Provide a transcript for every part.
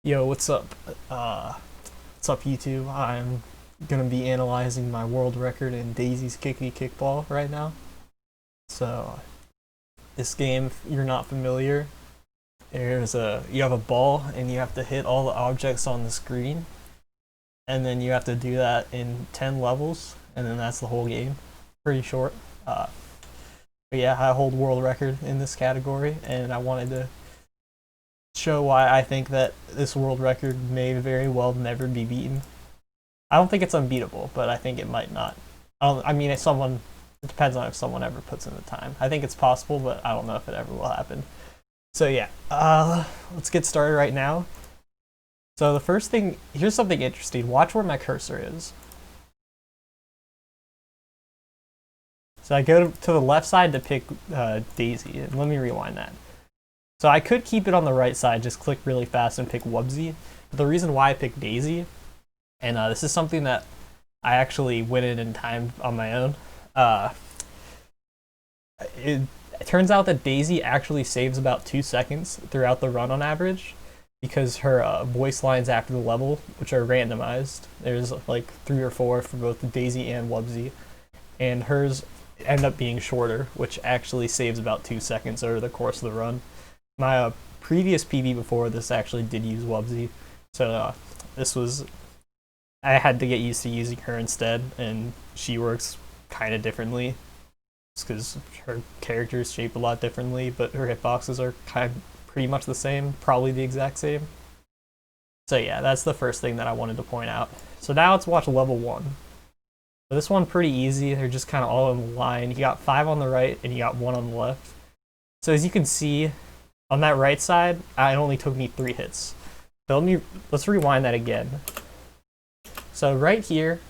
Yo, what's up? What's up, YouTube? I'm gonna be analyzing my world record in Daisy's Kickity-Kick ball right now. So, this game, if you're not familiar, you have a ball and you have to hit all the objects on the screen, and then you have to do that in 10 levels, and then that's the whole game. Pretty short. But yeah, I hold world record in this category, and I wanted to show why I think that this world record may very well never be beaten. I don't think it's unbeatable, but I think it might not. It depends on if someone ever puts in the time. I think it's possible, but I don't know if it ever will happen. So yeah, let's get started right now. So the first thing, here's something interesting. Watch where my cursor is. So I go to the left side to pick Daizy, and let me rewind that. So I could keep it on the right side, just click really fast and pick Wubsy. But the reason why I picked Daizy, and this is something that I actually went in time on my own. It turns out that Daizy actually saves about 2 seconds throughout the run on average, because her voice lines after the level, which are randomized, there's like 3 or 4 for both Daizy and Wubsy, and hers end up being shorter, which actually saves about 2 seconds over the course of the run. My previous PB before this actually did use Wubsy, so I had to get used to using her instead, and she works kind of differently, just because her character is shaped a lot differently, but her hitboxes are pretty much the same, probably the exact same. So yeah, that's the first thing that I wanted to point out. So now let's watch level 1. So this one pretty easy, they're just kind of all in line. You got 5 on the right, and you got 1 on the left. So as you can see, on that right side, it only took me 3 hits. So let's rewind that again. So right here,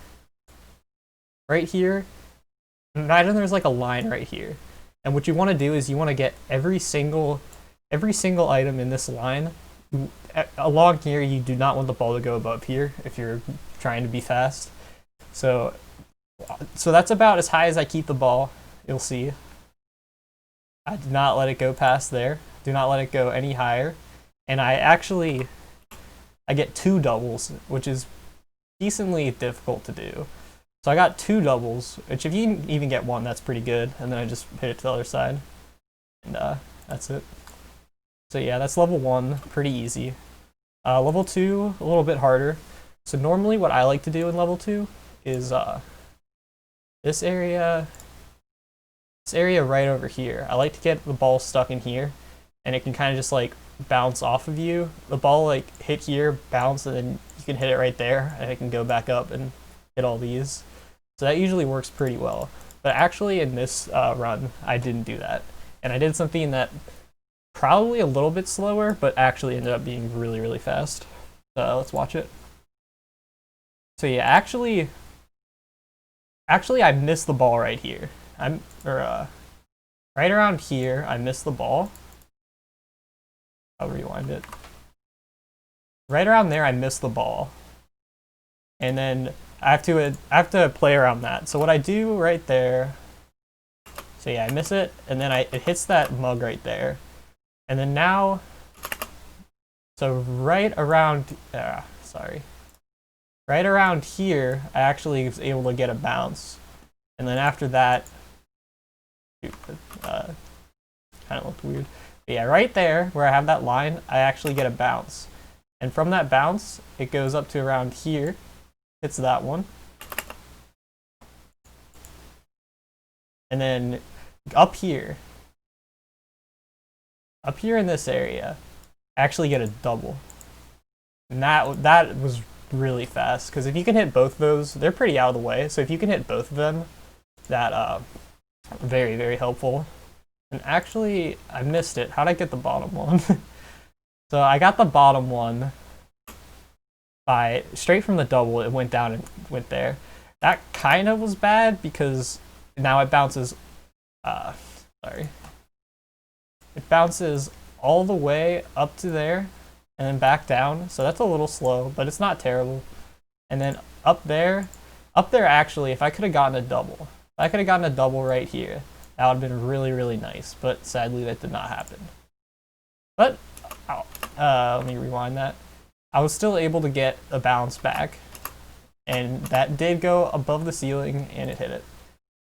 imagine there's like a line right here. And what you want to do is you want to get every single item in this line. Along here, you do not want the ball to go above here if you're trying to be fast. So that's about as high as I keep the ball. You'll see. I do not let it go past there. Do not let it go any higher. And I get 2 doubles, which is decently difficult to do. So I got 2 doubles, which if you even get 1, that's pretty good. And then I just hit it to the other side. And that's it. So yeah, that's level 1, pretty easy. Level 2, a little bit harder. So normally what I like to do in level 2 is this area right over here. I like to get the ball stuck in here, and it can kind of just like bounce off of you. The ball like hit here, bounce, and then you can hit it right there, and it can go back up and hit all these. So that usually works pretty well. But actually in this run, I didn't do that. And I did something that probably a little bit slower, but actually ended up being really, really fast. So let's watch it. So yeah, actually I missed the ball right here. Right around here, I missed the ball. I'll rewind it. Right around there, I missed the ball. And then I have to play around that. So what I do right there, so yeah, I miss it, and then it hits that mug right there. And then now, so right around here, I actually was able to get a bounce. And then after that, kind of looked weird. But yeah, right there where I have that line, I actually get a bounce. And from that bounce, it goes up to around here. Hits that one. And then up here in this area, I actually get a double. And that was really fast, because if you can hit both of those, they're pretty out of the way. So if you can hit both of them, that very, very helpful. And actually, I missed it. How'd I get the bottom one? So I got the bottom one by straight from the double. It went down and went there. That kind of was bad because now it bounces. It bounces all the way up to there and then back down. So that's a little slow, but it's not terrible. And then up there actually, if I could have gotten a double right here, that would have been really, really nice, but sadly that did not happen. But let me rewind that. I was still able to get a bounce back, and that did go above the ceiling and it hit it.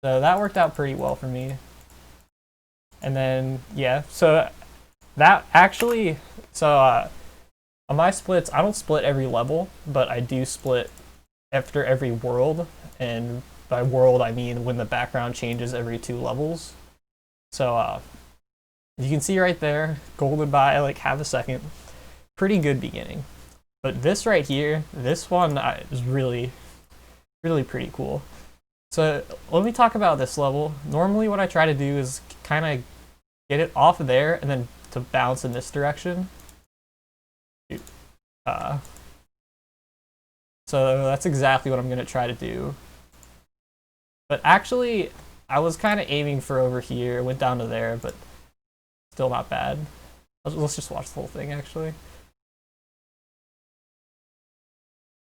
So that worked out pretty well for me. And then, yeah, so that actually, on my splits, I don't split every level, but I do split after every world, and by world I mean when the background changes every 2 levels. So you can see right there, golden by like half a second. Pretty good beginning. But this right here, this one is really pretty cool. So let me talk about this level. Normally what I try to do is kind of get it off of there and then to bounce in this direction. So that's exactly what I'm going to try to do. But actually, I was kind of aiming for over here, went down to there, but still not bad. Let's just watch the whole thing, actually.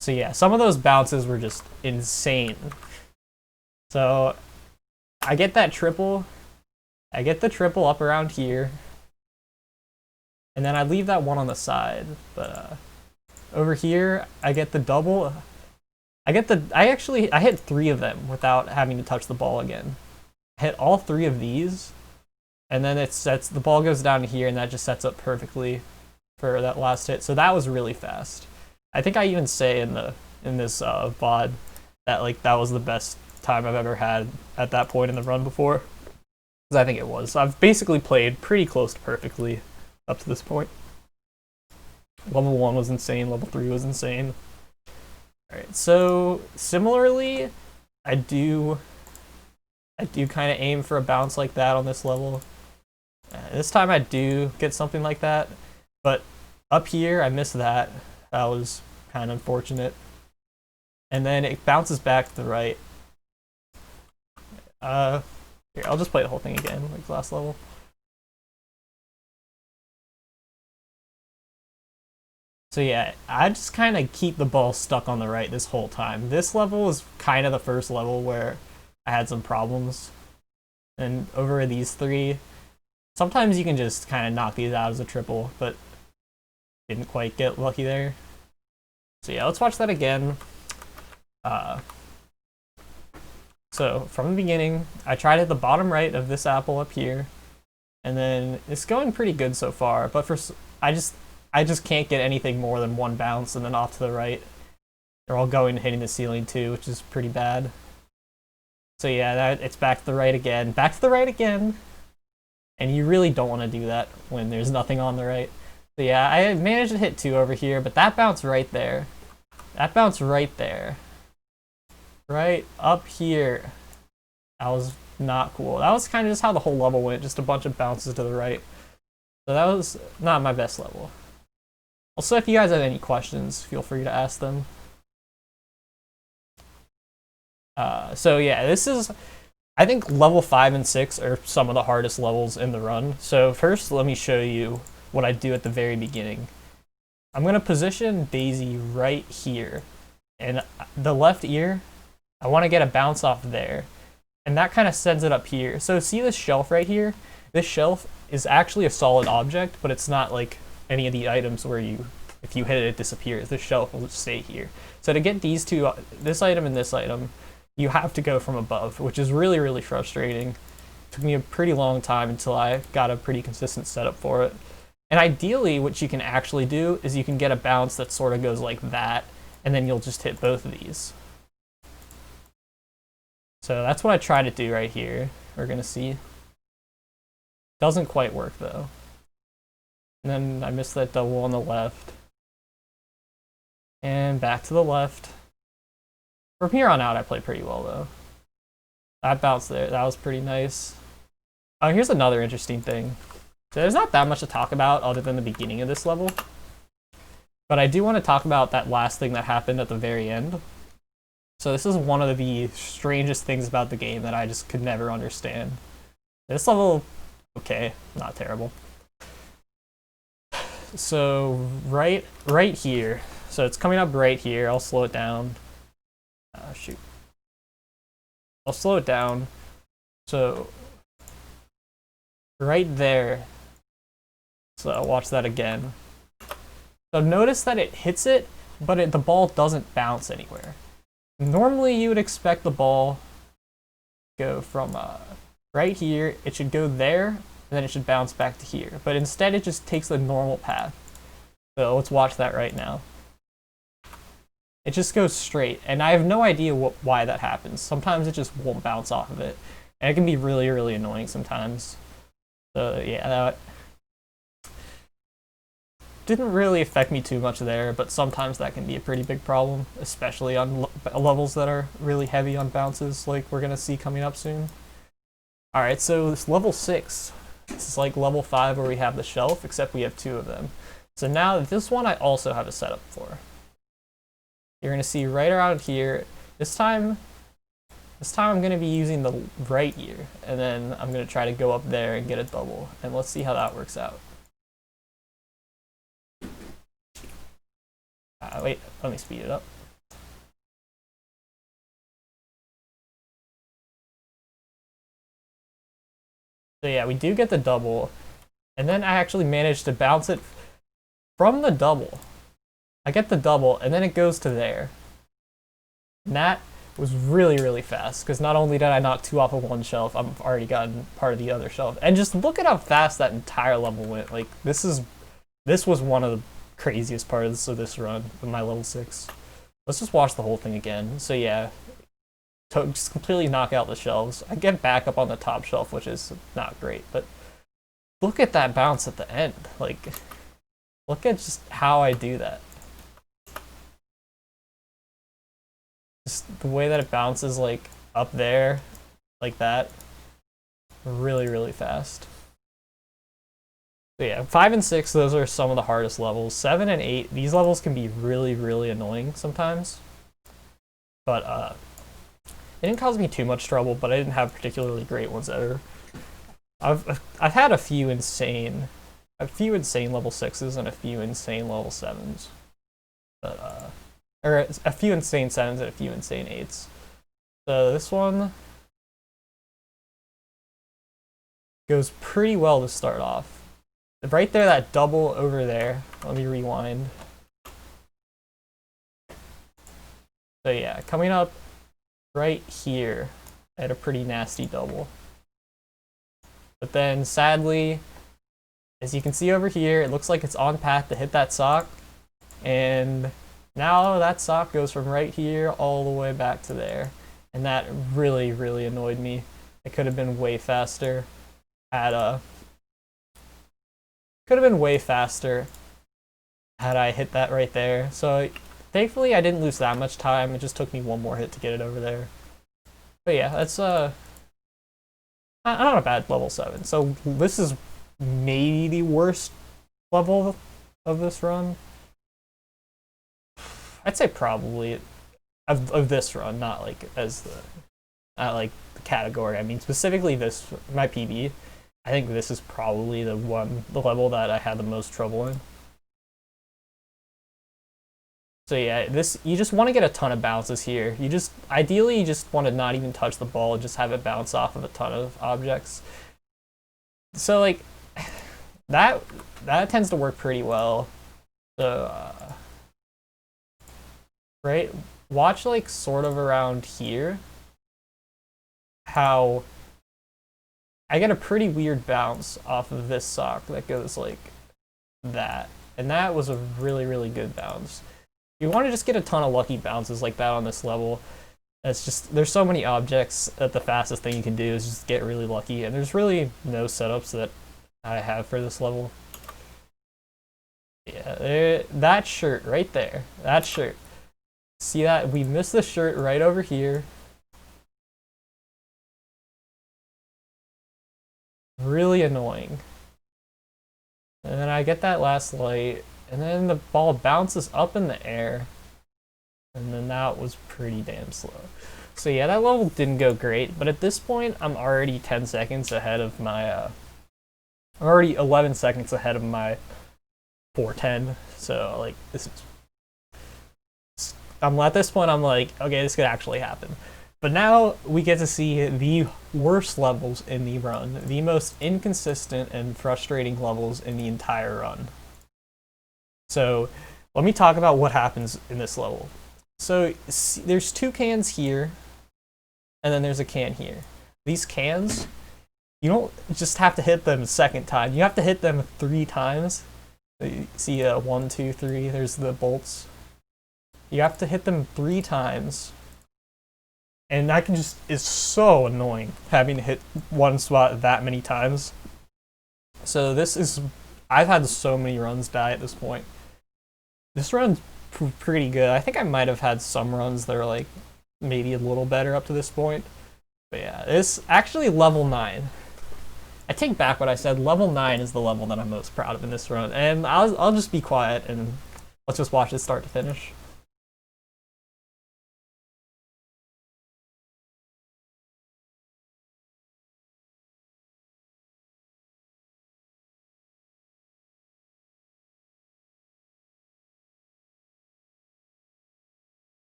So yeah, some of those bounces were just insane. So I get that triple. I get the triple up around here. And then I leave that one on the side. But over here, I get the double. I hit 3 of them without having to touch the ball again. I hit all 3 of these. And then the ball goes down here, and that just sets up perfectly for that last hit. So that was really fast. I think I even say in this VOD that like that was the best time I've ever had at that point in the run before. Because I think it was. So I've basically played pretty close to perfectly up to this point. Level 1 was insane, level 3 was insane. Alright, so similarly, I do kind of aim for a bounce like that on this level. This time I do get something like that, but up here I missed that. That was kind of unfortunate. And then it bounces back to the right. Here, I'll just play the whole thing again, like the last level. So yeah, I just kind of keep the ball stuck on the right this whole time. This level is kind of the first level where I had some problems. And over these 3, sometimes you can just kind of knock these out as a triple, but didn't quite get lucky there. So yeah, let's watch that again. So from the beginning, I tried at the bottom right of this apple up here, and then it's going pretty good so far, but I just can't get anything more than 1 bounce and then off to the right. They're all going and hitting the ceiling too, which is pretty bad. So yeah, it's back to the right again, and you really don't want to do that when there's nothing on the right. So yeah, I managed to hit 2 over here, but that bounce right there, right up here, that was not cool. That was kind of just how the whole level went, just a bunch of bounces to the right. So that was not my best level. Also, if you guys have any questions, feel free to ask them. So yeah, this is, I think level 5 and 6 are some of the hardest levels in the run. So first, let me show you what I do at the very beginning. I'm going to position Daizy right here. And the left ear, I want to get a bounce off there. And that kind of sends it up here. So see this shelf right here? This shelf is actually a solid object, but it's not like any of the items where if you hit it, it disappears. This shelf will stay here. So to get these 2, this item and this item, you have to go from above, which is really, really frustrating. It took me a pretty long time until I got a pretty consistent setup for it. And ideally, what you can actually do is you can get a bounce that sort of goes like that, and then you'll just hit both of these. So that's what I try to do right here. We're going to see. Doesn't quite work, though. And then I missed that double on the left. And back to the left. From here on out, I play pretty well, though. That bounce there, that was pretty nice. Oh, here's another interesting thing. So there's not that much to talk about other than the beginning of this level. But I do want to talk about that last thing that happened at the very end. So this is one of the strangest things about the game that I just could never understand. This level, okay, not terrible. So right here. So it's coming up right here. I'll slow it down. Shoot. I'll slow it down. So right there. So I'll watch that again. So notice that it hits it, but the ball doesn't bounce anywhere. Normally you would expect the ball go from right here, it should go there, and then it should bounce back to here. But instead it just takes the normal path. So let's watch that right now. It just goes straight, and I have no idea why that happens. Sometimes it just won't bounce off of it, and it can be really, really annoying sometimes. So yeah, that didn't really affect me too much there, but sometimes that can be a pretty big problem, especially on levels that are really heavy on bounces, like we're gonna see coming up soon. Alright, so this level 6, this is like level 5 where we have the shelf, except we have 2 of them. So now this one I also have a setup for. You're gonna see right around here, this time I'm gonna be using the right ear, and then I'm gonna try to go up there and get a double, and let's see how that works out. Wait, let me speed it up. So yeah, we do get the double, and then I actually managed to bounce it from the double. I get the double, and then it goes to there. And that was really, really fast, because not only did I knock 2 off of one shelf, I've already gotten part of the other shelf. And just look at how fast that entire level went. Like, this was one of the craziest parts of this run with my level 6. Let's just watch the whole thing again. So yeah, just completely knock out the shelves. I get back up on the top shelf, which is not great, but look at that bounce at the end. Like, look at just how I do that. Just the way that it bounces, like, up there, like that. Really, really fast. So yeah, 5 and 6, those are some of the hardest levels. 7 and 8, these levels can be really, really annoying sometimes. But it didn't cause me too much trouble, but I didn't have particularly great ones either. I've had a few insane level 6s and a few insane level 7s. But or a few insane 7s and a few insane 8s. So this one goes pretty well to start off. Right there, that double over there. Let me rewind. So yeah, coming up right here, I had a pretty nasty double. But then, sadly, as you can see over here, it looks like it's on path to hit that sock. And now that sock goes from right here all the way back to there. And that really, really annoyed me. It could have been way faster had I hit that right there. So thankfully I didn't lose that much time. It just took me one more hit to get it over there. But yeah, that's not a bad level 7. So this is maybe the worst level of this run. I'd say probably of this run, not like the category. I mean specifically this, my PB. I think this is probably the level that I had the most trouble in. So yeah, you just want to get a ton of bounces here. Ideally you just want to not even touch the ball and just have it bounce off of a ton of objects. So like that tends to work pretty well. So right, watch like sort of around here how I get a pretty weird bounce off of this sock that goes like that. And that was a really, really good bounce. You want to just get a ton of lucky bounces like that on this level. It's just, there's so many objects that the fastest thing you can do is just get really lucky. And there's really no setups that I have for this level. Yeah, that shirt right there. That shirt. See that? We missed the shirt right over here. Really annoying. And then I get that last light, and then the ball bounces up in the air, and then that was pretty damn slow. So yeah, that level didn't go great, but at this point, I'm already 10 seconds ahead of my, I'm already 11 seconds ahead of my 410, so like, at this point, I'm like, okay, this could actually happen. But now we get to see the worst levels in the run, the most inconsistent and frustrating levels in the entire run. So let me talk about what happens in this level. So there's 2 cans here, and then there's a can here. These cans, you don't just have to hit them a second time. You have to hit them 3 times. You see 1, 2, 3, there's the bolts. You have to hit them 3 times. And that is so annoying, having to hit one spot that many times. So I've had so many runs die at this point. This run's pretty good. I think I might have had some runs that are like maybe a little better up to this point. But yeah, this actually level 9. I take back what I said. Level 9 is the level that I'm most proud of in this run. And I'll just be quiet and let's just watch this start to finish.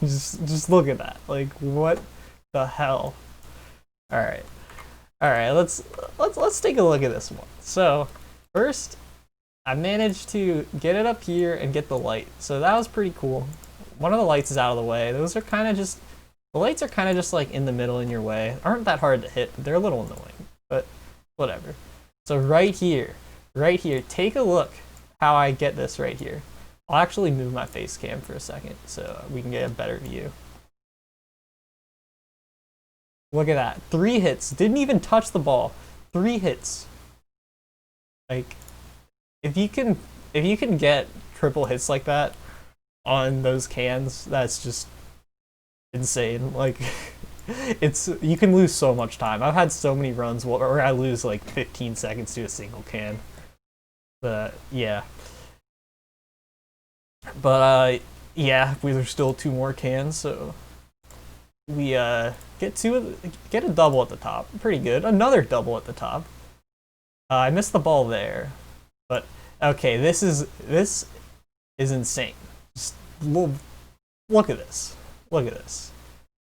Just look at that. Like, what the hell? All right, let's take a look at this one. So first, I managed to get it up here and get the light. So that was pretty cool. One of the lights is out of the way. Those are kind of just, the lights are kind of just like in the middle in your way. Aren't that hard to hit. They're a little annoying, but whatever. So right here, take a look how I get this right here. I'll actually move my face cam for a second so we can get a better view. Look at that. 3 hits. Didn't even touch the ball. 3 hits. Like, if you can get triple hits like that on those cans, that's just insane. Like, you can lose so much time. I've had so many runs where I lose like 15 seconds to a single can. But yeah. But yeah, there's still 2 more cans, so we get a double at the top. Pretty good. Another double at the top. I missed the ball there, but okay, this is insane. Just look at this. Look at this.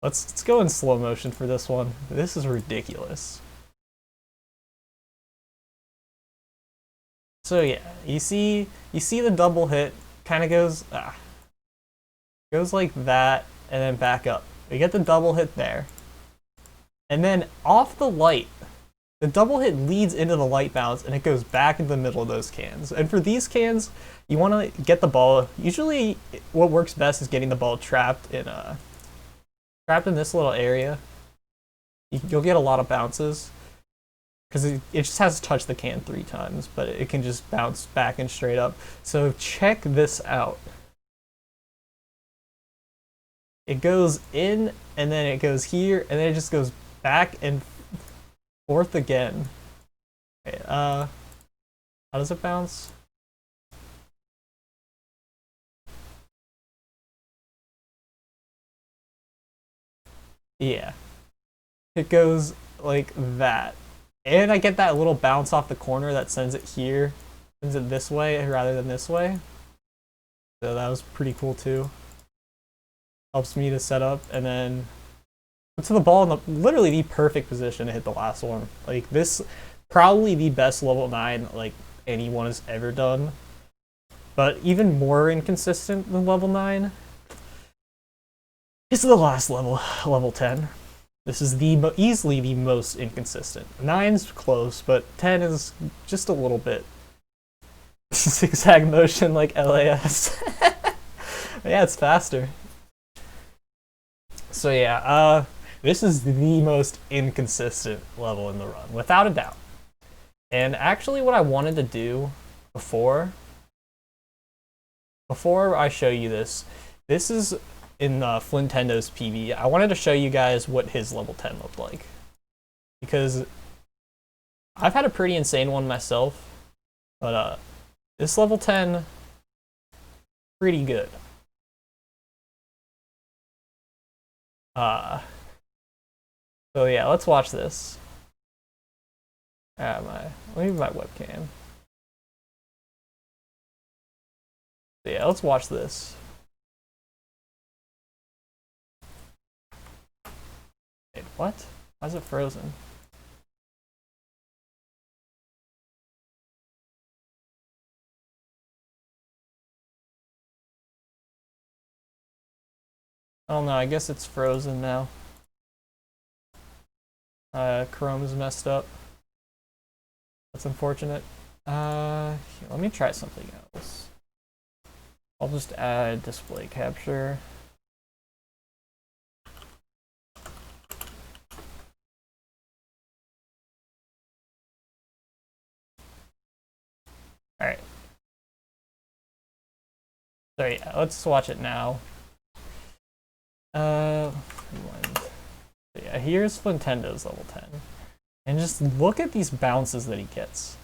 Let's go in slow motion for this one. This is ridiculous. So yeah, you see the double hit kind of goes like that and then back up. We get the double hit there. And then off the light, the double hit leads into the light bounce and it goes back in the middle of those cans. And for these cans, you want to get the ball. Usually what works best is getting the ball trapped in this little area. You'll get a lot of bounces because it just has to touch the can 3 times, but it can just bounce back and straight up. So check this out. It goes in and then it goes here and then it just goes back and forth again. Okay, how does it bounce? Yeah. It goes like that. And I get that little bounce off the corner that sends it here. Sends it this way rather than this way. So that was pretty cool too. Helps me to set up and then to the ball in literally the perfect position to hit the last one. Like this, probably the best level 9 like anyone has ever done. But even more inconsistent than level 9 is the last level, level 10. This is easily the most inconsistent. 9's close, but 10 is just a little bit zigzag motion like LAS. Yeah, it's faster. So yeah, this is the most inconsistent level in the run, without a doubt. And actually what I wanted to do before I show you this is in Flintendo's PV. I wanted to show you guys what his level 10 looked like. Because I've had a pretty insane one myself, but this level 10, pretty good. So yeah, let's watch this. Let me move my webcam. So yeah, let's watch this. Wait, what? Why is it frozen? I don't know, I guess it's frozen now. Chrome is messed up. That's unfortunate. Here, let me try something else. I'll just add display capture. Alright. So yeah, let's watch it now. Yeah, here's Nintendo's level 10. And just look at these bounces that he gets.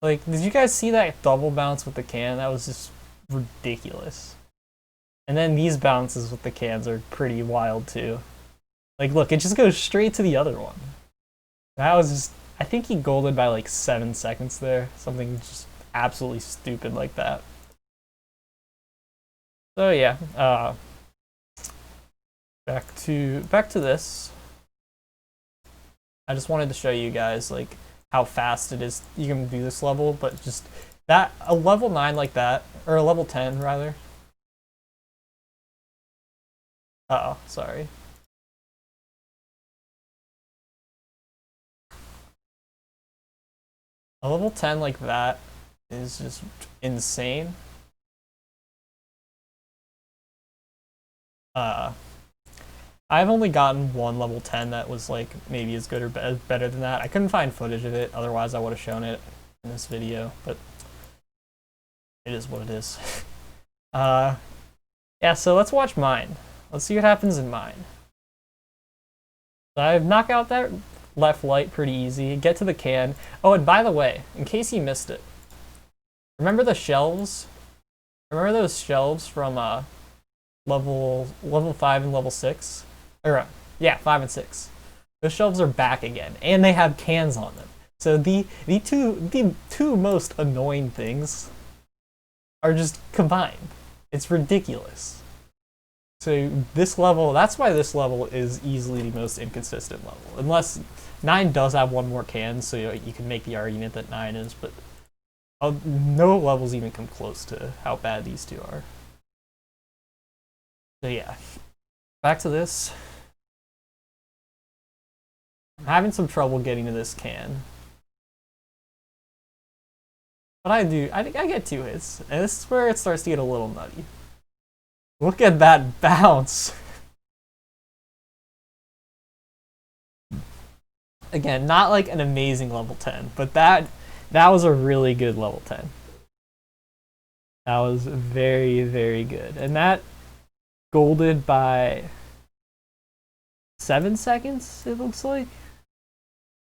Like, did you guys see that double bounce with the can? That was just ridiculous. And then these bounces with the cans are pretty wild too. Like, look, it just goes straight to the other one. That was just, I think he golded by like 7 seconds there. Something just absolutely stupid like that. So yeah, back to this. I just wanted to show you guys like how fast it is you can do this level, but just that a level 9 like that, or a level 10 rather. Uh-oh, sorry. A level 10 like that is just insane. I've only gotten one level 10 that was like maybe as good or better than that. I couldn't find footage of it, otherwise I would have shown it in this video, but it is what it is. Yeah, so let's watch mine. Let's see what happens in mine. So I've knocked out that left light pretty easy. Get to the can. Oh, and by the way, in case you missed it, remember the shelves? Remember those shelves from level 5 and level 6? Or yeah, 5 and 6. Those shelves are back again, and they have cans on them. So the two most annoying things are just combined. It's ridiculous. So this level, that's why this level is easily the most inconsistent level. Unless 9 does have one more can, so you can make the argument that 9 is, but no levels even come close to how bad these two are. So yeah, back to this. I'm having some trouble getting to this can. But I get 2 hits, and this is where it starts to get a little nutty. Look at that bounce! Again, not like an amazing level 10, but that was a really good level 10. That was very, very good. And that golded by 7 seconds, it looks like.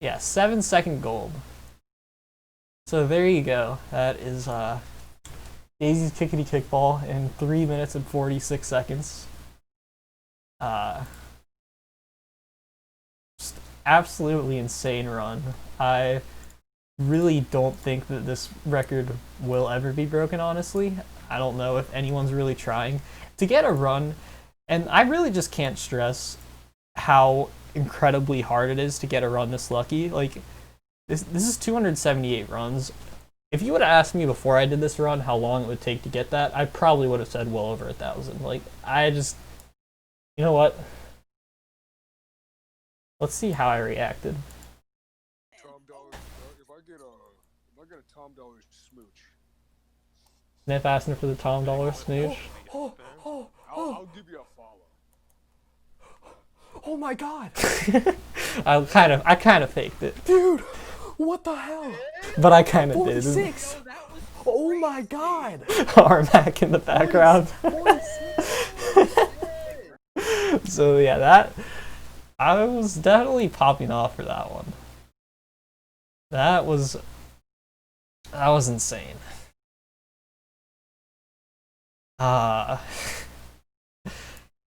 Yeah, 7-second gold. So there you go. That is Daizy's Kickity-Kick ball in 3 minutes and 46 seconds. Just absolutely insane run. I really don't think that this record will ever be broken, honestly. I don't know if anyone's really trying to get a run, and I really just can't stress how incredibly hard it is to get a run this lucky. Like, this is 278 runs. If you would have asked me before I did this run how long it would take to get that, I probably would have said well over 1,000. Like, I just, you know what? Let's see how I reacted. Tom Dollar, if I get a Tom Dollar smooch. Sniff asking for the Tom Dollar smooch. I'll give you a follow. Oh my god! I kind of faked it. Dude, what the hell? But I kind of did. 46! Oh my god! Armac in the background. 46. So yeah, I was definitely popping off for that one. That was insane.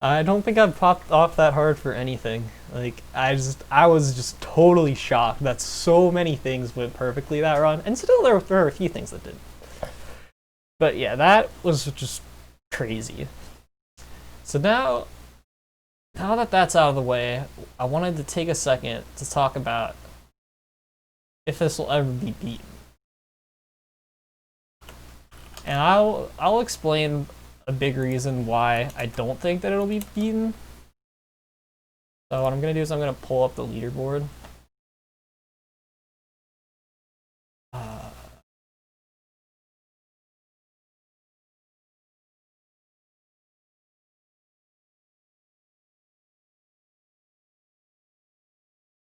I don't think I've popped off that hard for anything. Like, I was just totally shocked that so many things went perfectly that run, and still there were a few things that didn't. But yeah, that was just crazy. So now that that's out of the way, I wanted to take a second to talk about if this will ever be beaten. And I'll explain a big reason why I don't think that it'll be beaten. So what I'm gonna do is I'm gonna pull up the leaderboard.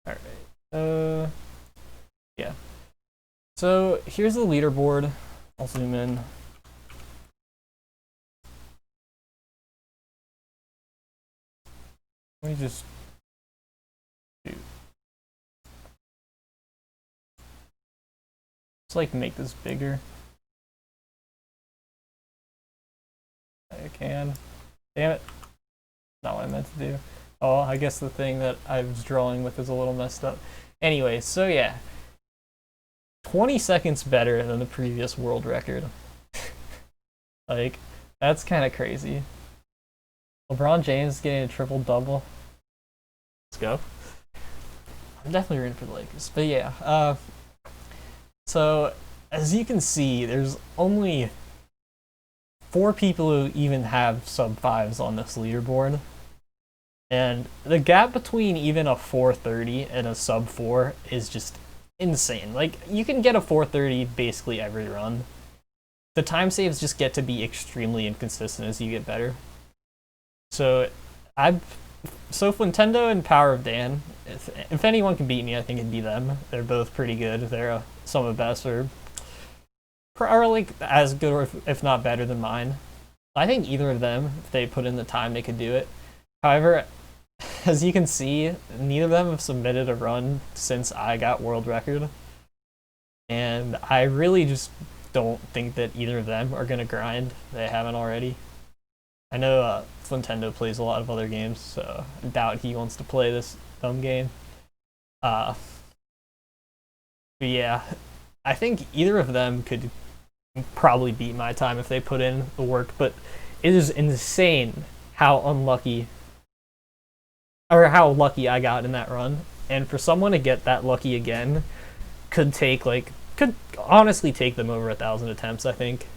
Alright. Yeah. So here's the leaderboard. I'll zoom in. Let me just do. Let's like make this bigger. I can. Damn it. Not what I meant to do. Oh, I guess the thing that I was drawing with is a little messed up. Anyway, so yeah. 20 seconds better than the previous world record. Like, that's kind of crazy. LeBron James getting a triple-double. Let's go. I'm definitely rooting for the Lakers. But yeah, so as you can see, there's only 4 people who even have sub-5s on this leaderboard. And the gap between even a 430 and a sub-4 is just insane. Like, you can get a 430 basically every run. The time saves just get to be extremely inconsistent as you get better. So Nintendo and PowerOfDan, if anyone can beat me, I think it'd be them. They're both pretty good. They're some of the best, or like as good, or if not better than mine. I think either of them, if they put in the time, they could do it. However, as you can see, neither of them have submitted a run since I got world record. And I really just don't think that either of them are going to grind. They haven't already. I know Nintendo plays a lot of other games, so I doubt he wants to play this dumb game. But yeah, I think either of them could probably beat my time if they put in the work, but it is insane how unlucky, or how lucky I got in that run. And for someone to get that lucky again could honestly take them over 1,000 attempts, I think.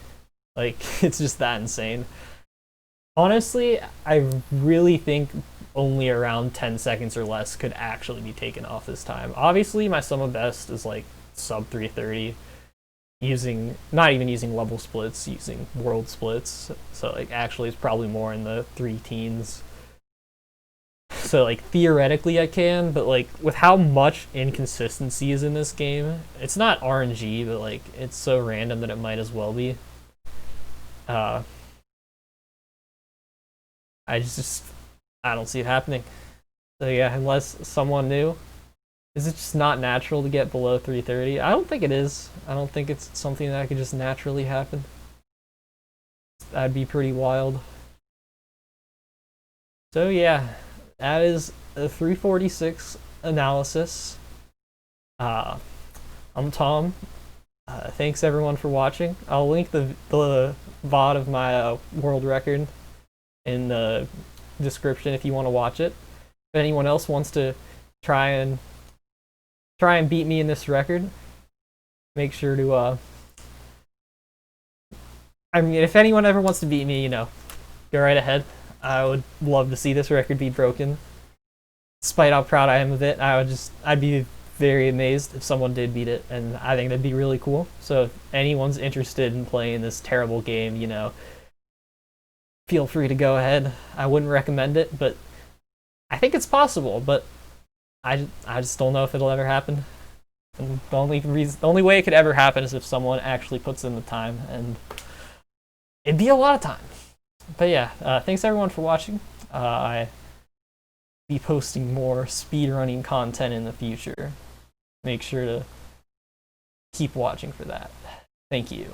Like, it's just that insane. Honestly, I really think only around 10 seconds or less could actually be taken off this time. Obviously, my sum of best is like sub 330, not even using level splits, using world splits. So like actually it's probably more in the 3 teens. So like theoretically I can, but like with how much inconsistency is in this game, it's not RNG, but like it's so random that it might as well be. I don't see it happening. So yeah, unless someone knew. Is it just not natural to get below 330? I don't think it is. I don't think it's something that could just naturally happen. That'd be pretty wild. So yeah, that is a 346 analysis. I'm Tom. Thanks everyone for watching. I'll link the VOD of my world record in the description if you want to watch it. If anyone else wants to try and beat me in this record, make sure to I mean, if anyone ever wants to beat me, go right ahead. I would love to see this record be broken. Despite how proud I am of it, I'd be very amazed if someone did beat it, and I think that'd be really cool. So if anyone's interested in playing this terrible game, feel free to go ahead. I wouldn't recommend it, but I think it's possible, but I just don't know if it'll ever happen. And the only way it could ever happen is if someone actually puts in the time, and it'd be a lot of time. But yeah, thanks everyone for watching. I be posting more speedrunning content in the future. Make sure to keep watching for that. Thank you.